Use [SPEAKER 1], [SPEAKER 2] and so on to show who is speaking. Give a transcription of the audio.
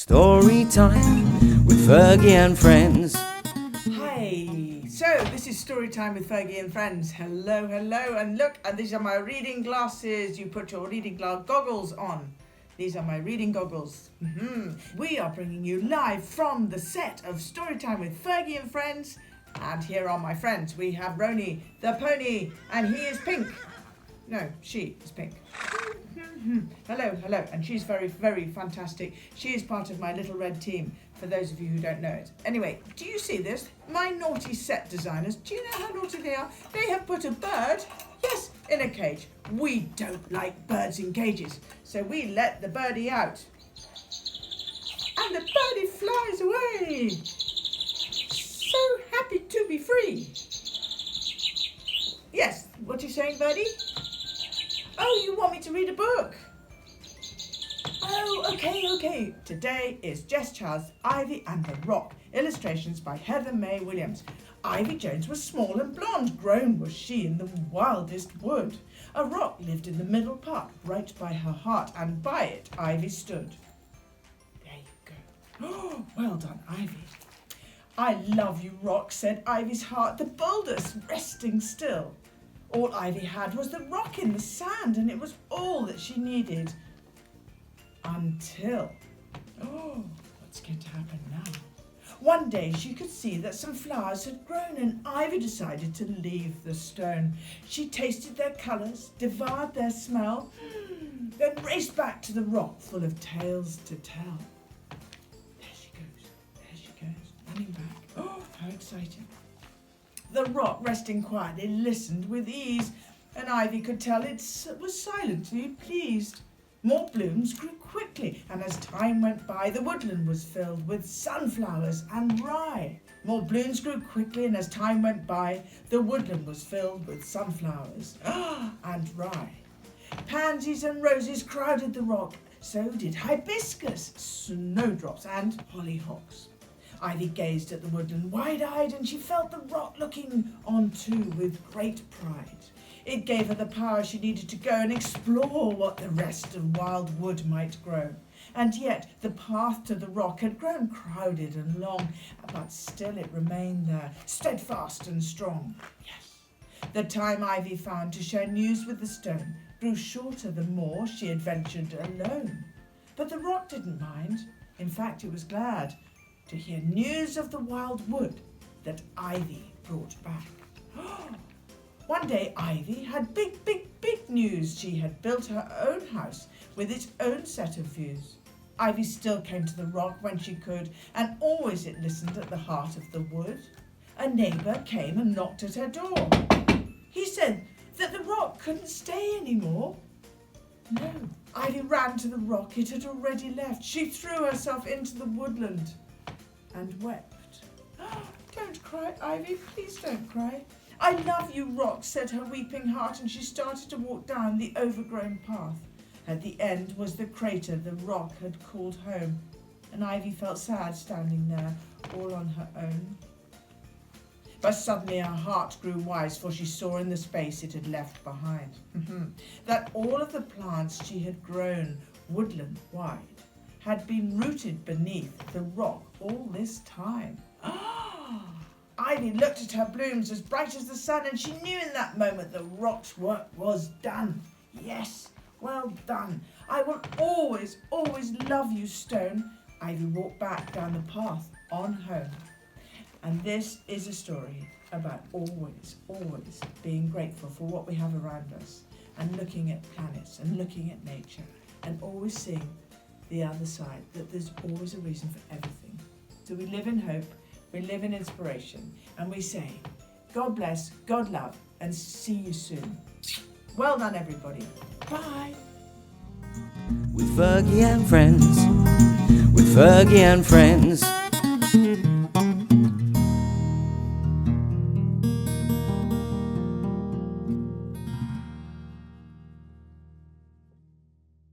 [SPEAKER 1] Story time with Fergie and friends.
[SPEAKER 2] Hi, so this is Story Time with Fergie and friends. Hello, and look, and these are my reading glasses. You put your reading goggles on. These are my reading goggles. We are bringing you live from the set of Story Time with Fergie and friends. And here are my friends. We have Roni, the pony, and he is pink. No, she is pink. Hello, and she's very, very fantastic. She is part of my little red team, for those of you who don't know it. Anyway, do you see this? My naughty set designers, do you know how naughty they are? They have put a bird, yes, in a cage. We don't like birds in cages, so we let the birdie out. And the birdie flies away. So happy to be free. Yes, what are you saying, birdie? Oh, you want me to read a book? Oh, okay. Today is Jess Child's Ivy and the Rock. Illustrations by Heather May Williams. Ivy Jones was small and blonde. Grown was she in the wildest wood. A rock lived in the middle part, right by her heart, and by it Ivy stood. There you go. Oh, well done, Ivy. I love you, rock, said Ivy's heart, the boldest resting still. All Ivy had was the rock in the sand, and it was all that she needed. Until, what's going to happen now? One day she could see that some flowers had grown, and Ivy decided to leave the stone. She tasted their colours, devoured their smell, then raced back to the rock full of tales to tell. There she goes, running back. Oh, how exciting. The rock, resting quietly, listened with ease, and Ivy could tell it was silently pleased. More blooms grew quickly, and as time went by, the woodland was filled with sunflowers and rye. More blooms grew quickly, and as time went by, the woodland was filled with sunflowers and rye. Pansies and roses crowded the rock, so did hibiscus, snowdrops, and hollyhocks. Ivy gazed at the woodland wide-eyed, and she felt the rock looking on too with great pride. It gave her the power she needed to go and explore what the rest of wild wood might grow. And yet the path to the rock had grown crowded and long, but still it remained there, steadfast and strong. Yes, the time Ivy found to share news with the stone grew shorter the more she adventured alone. But the rock didn't mind. In fact, it was glad to hear news of the wild wood that Ivy brought back. One day Ivy had big news. She had built her own house with its own set of views. Ivy still came to the rock when she could, and always it listened at the heart of the wood. A neighbour came and knocked at her door. He said that the rock couldn't stay anymore. No, Ivy ran to the rock. It had already left. She threw herself into the woodland and wept. Don't cry, Ivy, please don't cry. I love you, rock, said her weeping heart, and she started to walk down the overgrown path. At the end was the crater the rock had called home, and Ivy felt sad standing there, all on her own. But suddenly her heart grew wise, for she saw in the space it had left behind that all of the plants she had grown woodland-wide had been rooted beneath the rock all this time. Ivy looked at her blooms as bright as the sun, and she knew in that moment the rock's work was done. Yes, well done. I will always love you, stone. Ivy walked back down the path on home. And this is a story about always being grateful for what we have around us, and looking at planets and looking at nature, and always seeing the other side, that there's always a reason for everything. So we live in hope, we live in inspiration, and we say, God bless, God love, and see you soon. Well done, everybody. Bye.
[SPEAKER 1] With Fergie and friends.